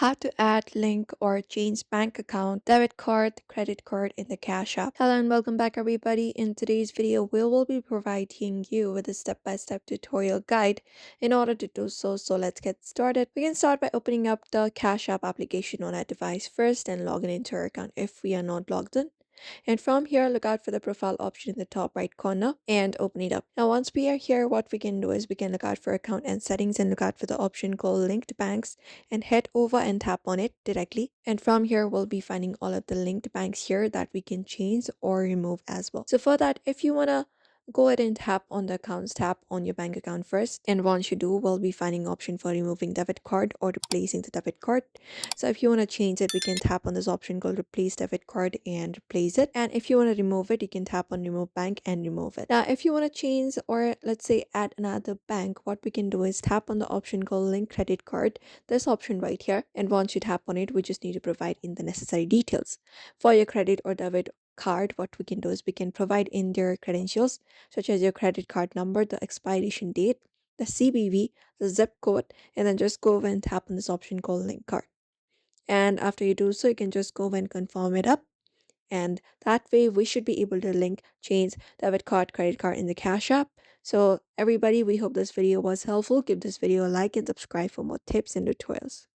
how to add, link, or change bank account, debit card, credit card in the Cash App. Hello and welcome back, everybody. In today's video, we will be providing you with a step-by-step tutorial guide in order to do so. So let's get started. We can start by opening up the Cash App application on our device first and logging into our account if we are not logged in. And from here, look out for the profile option in the top right corner and open it up. Now, once we are here, what we can do is we can look out for account and settings and look out for the option called linked banks and head over and tap on it directly. And from here, we'll be finding all of the linked banks here that we can change or remove as well. So for that, if you want to go ahead and tap on the accounts tab on your bank account first, and once you do, we'll be finding option for removing debit card or replacing the debit card. So if you want to change it, we can tap on this option called replace debit card and replace it. And if you want to remove it, you can tap on remove bank and remove it. Now if you want to change or let's say add another bank, what we can do is tap on the option called link credit card, this option right here. And once you tap on it, we just need to provide in the necessary details for your credit or debit card. What we can do is we can provide in their credentials such as your credit card number, the expiration date, the CVV, the zip code, and then just go over and tap on this option called link card. And after you do so, you can just go over and confirm it up, and that way we should be able to link, change debit card, credit card in the Cash App. So everybody, we hope this video was helpful. Give this video a like and subscribe for more tips and tutorials.